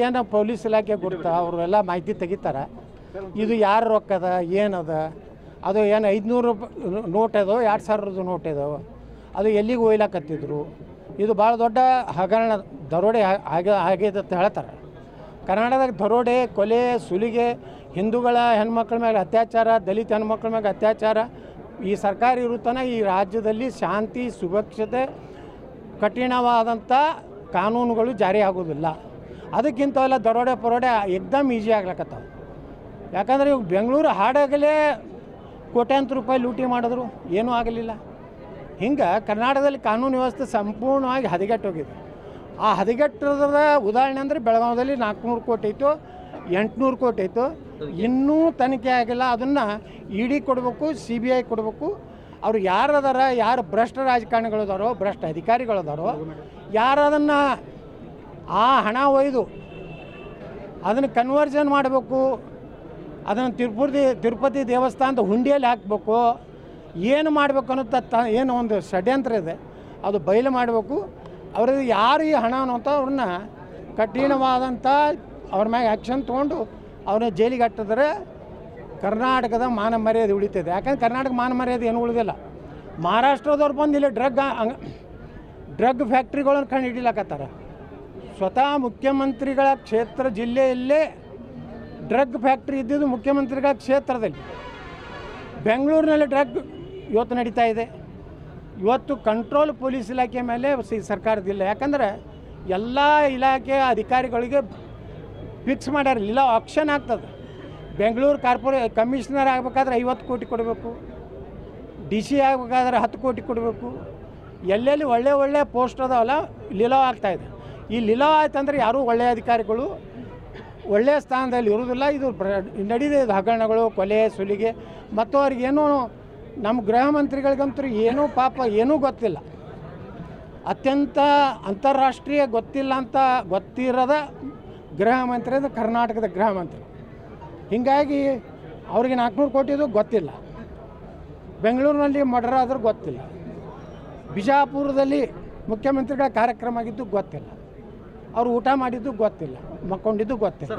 ಏನೋ ಪೊಲೀಸ್ ಇಲಾಖೆ ಗುರ್ತ ಅವರೆಲ್ಲ ಮಾಹಿತಿ ತೆಗಿತಾರೆ. ಇದು ಯಾರು ರೊಕ್ಕದ ಏನದ, ಅದು ಏನು 500 ರೂಪಾಯಿ ನೋಟ್ ಅದೋ 2000 ನೋಟ್ ಅದೋ, ಅದು ಎಲ್ಲಿಗೆ ಒಯ್ಲಾಕತ್ತಿದ್ರು. ಇದು ಭಾಳ ದೊಡ್ಡ ಹಗರಣ ದರೋಡೆ ಆಗಿದೆ ಅಂತ ಹೇಳ್ತಾರೆ. ಕರ್ನಾಟಕದಾಗ ದರೋಡೆ, ಕೊಲೆ, ಸುಲಿಗೆ, ಹಿಂದೂಗಳ ಹೆಣ್ಮಕ್ಳ ಮೇಲೆ ಅತ್ಯಾಚಾರ, ದಲಿತ ಹೆಣ್ಮಕ್ಳ ಮೇಲೆ ಅತ್ಯಾಚಾರ, ಈ ಸರ್ಕಾರ ಇರುತ್ತಾನೆ ಈ ರಾಜ್ಯದಲ್ಲಿ ಶಾಂತಿ ಸುರಕ್ಷತೆ ಕಠಿಣವಾದಂಥ ಕಾನೂನುಗಳು ಜಾರಿ ಆಗೋದಿಲ್ಲ. ಅದಕ್ಕಿಂತವೆಲ್ಲ ದರೋಡೆ ಪರೋಡೆ ಏಕ್ದಮ್ ಈಜಿ ಆಗ್ಲಕತ್ತಾವ. ಯಾಕಂದರೆ ಇವಾಗ ಬೆಂಗಳೂರು ಹಾಡಾಗಲೇ ಕೋಟ್ಯಾಂತರ ರೂಪಾಯಿ ಲೂಟಿ ಮಾಡಿದ್ರು, ಏನೂ ಆಗಲಿಲ್ಲ. ಹಿಂಗೆ ಕರ್ನಾಟಕದಲ್ಲಿ ಕಾನೂನು ವ್ಯವಸ್ಥೆ ಸಂಪೂರ್ಣವಾಗಿ ಹದಗೆಟ್ಟೋಗಿದೆ. ಆ ಹದಗೆಟ್ಟದ ಉದಾಹರಣೆ ಅಂದರೆ ಬೆಳಗಾವಿಯಲ್ಲಿ 400 ಕೋಟಿ ಇತ್ತು, 800 ಕೋಟಿ ಇತ್ತು, ಇನ್ನೂ ತನಿಖೆ ಆಗಿಲ್ಲ. ಅದನ್ನು ಇಡಿ ಕೊಡಬೇಕು, CBI ಕೊಡಬೇಕು. ಅವರು ಯಾರದಾರ, ಯಾರು ಭ್ರಷ್ಟ ರಾಜಕಾರಣಿಗಳಿದಾರೋ, ಭ್ರಷ್ಟ ಅಧಿಕಾರಿಗಳಿದಾರೋ, ಯಾರು ಅದನ್ನು ಆ ಹಣ ಒಯ್ದು ಅದನ್ನು ಕನ್ವರ್ಜನ್ ಮಾಡಬೇಕು, ಅದನ್ನು ತಿರುಪತಿ ದೇವಸ್ಥಾನದ ಹುಂಡಿಯಲ್ಲಿ ಹಾಕಬೇಕು, ಏನು ಮಾಡಬೇಕು ಅನ್ನೋ ಏನು ಒಂದು ಷಡ್ಯಂತ್ರ ಇದೆ, ಅದು ಬಯಲು ಮಾಡಬೇಕು. ಅವ್ರಿಗೆ ಯಾರು ಈ ಹಣ ಅನ್ನೋಂಥ ಅವ್ರನ್ನ ಕಠಿಣವಾದಂಥ ಅವ್ರ ಮ್ಯಾಗೆ ಆ್ಯಕ್ಷನ್ ತೊಗೊಂಡು ಅವ್ರನ್ನ ಜೈಲಿಗೆ ಹಾಕಿದ್ರೆ ಕರ್ನಾಟಕದ ಮಾನ ಮರ್ಯಾದೆ ಉಳಿತದೆ. ಯಾಕಂದ್ರೆ ಕರ್ನಾಟಕ ಮಾನ ಮರ್ಯಾದೆ ಏನು ಉಳಿದಿಲ್ಲ. ಮಹಾರಾಷ್ಟ್ರದವ್ರು ಬಂದು ಇಲ್ಲಿ ಡ್ರಗ್ ಫ್ಯಾಕ್ಟ್ರಿಗಳನ್ನು ಕಂಡು ಹಿಡಿಲಕತ್ತಾರೆ. ಸ್ವತಃ ಮುಖ್ಯಮಂತ್ರಿಗಳ ಕ್ಷೇತ್ರ ಜಿಲ್ಲೆಯಲ್ಲೇ ಡ್ರಗ್ ಫ್ಯಾಕ್ಟ್ರಿ ಇದ್ದಿದ್ದು ಮುಖ್ಯಮಂತ್ರಿಗಳ ಕ್ಷೇತ್ರದಲ್ಲಿ. ಬೆಂಗಳೂರಿನಲ್ಲಿ ಡ್ರಗ್ ಇವತ್ತು ನಡೀತಾ ಇದೆ. ಇವತ್ತು ಕಂಟ್ರೋಲ್ ಪೊಲೀಸ್ ಇಲಾಖೆ ಮೇಲೆ ಸರ್ಕಾರದಿಲ್ಲ. ಯಾಕಂದರೆ ಎಲ್ಲ ಇಲಾಖೆ ಅಧಿಕಾರಿಗಳಿಗೆ ಫಿಕ್ಸ್ ಮಾಡ್ಯಾರ, ಇಲ್ಲ ಆಕ್ಷನ್ ಆಗ್ತದೆ. ಬೆಂಗಳೂರು ಕಮಿಷನರ್ ಆಗಬೇಕಾದ್ರೆ 50 ಕೋಟಿ ಕೊಡಬೇಕು, DC ಆಗಬೇಕಾದ್ರೆ 10 ಕೋಟಿ ಕೊಡಬೇಕು. ಎಲ್ಲೆಲ್ಲಿ ಒಳ್ಳೆ ಪೋಸ್ಟ್ ಅದಾವಲ್ಲ ಲಿಲಾವ್ ಆಗ್ತಾಯಿದೆ. ಈ ಲಿಲಾವ್ ಆಯ್ತಂದ್ರೆ ಯಾರೂ ಒಳ್ಳೆಯ ಅಧಿಕಾರಿಗಳು ಒಳ್ಳೆಯ ಸ್ಥಾನದಲ್ಲಿ ಇರುವುದಿಲ್ಲ. ಇದು ನಡೀದೆ ಇದು ಹಗರಣಗಳು, ಕೊಲೆ, ಸುಲಿಗೆ. ಮತ್ತು ಅವ್ರಿಗೇನು ನಮ್ಮ ಗೃಹ ಮಂತ್ರಿಗಳಿಗಂತೂ ಏನೂ ಪಾಪ ಏನೂ ಗೊತ್ತಿಲ್ಲ. ಅತ್ಯಂತ ಅಂತಾರಾಷ್ಟ್ರೀಯ ಗೊತ್ತಿರದ ಗೃಹ ಮಂತ್ರಿ ಅದು ಕರ್ನಾಟಕದ ಗೃಹ ಮಂತ್ರಿ. ಹೀಗಾಗಿ ಅವ್ರಿಗೆ 400 ಕೋಟಿದು ಗೊತ್ತಿಲ್ಲ, ಬೆಂಗಳೂರಿನಲ್ಲಿ ಮರ್ಡರ್ ಆದರೂ ಗೊತ್ತಿಲ್ಲ, ಬಿಜಾಪುರದಲ್ಲಿ ಮುಖ್ಯಮಂತ್ರಿಗಳ ಕಾರ್ಯಕ್ರಮ ಆಗಿದ್ದು ಗೊತ್ತಿಲ್ಲ, ಅವರು ಊಟ ಮಾಡಿದ್ದು ಗೊತ್ತಿಲ್ಲ, ಮಕ್ಕೊಂಡಿದ್ದು ಗೊತ್ತಿಲ್ಲ.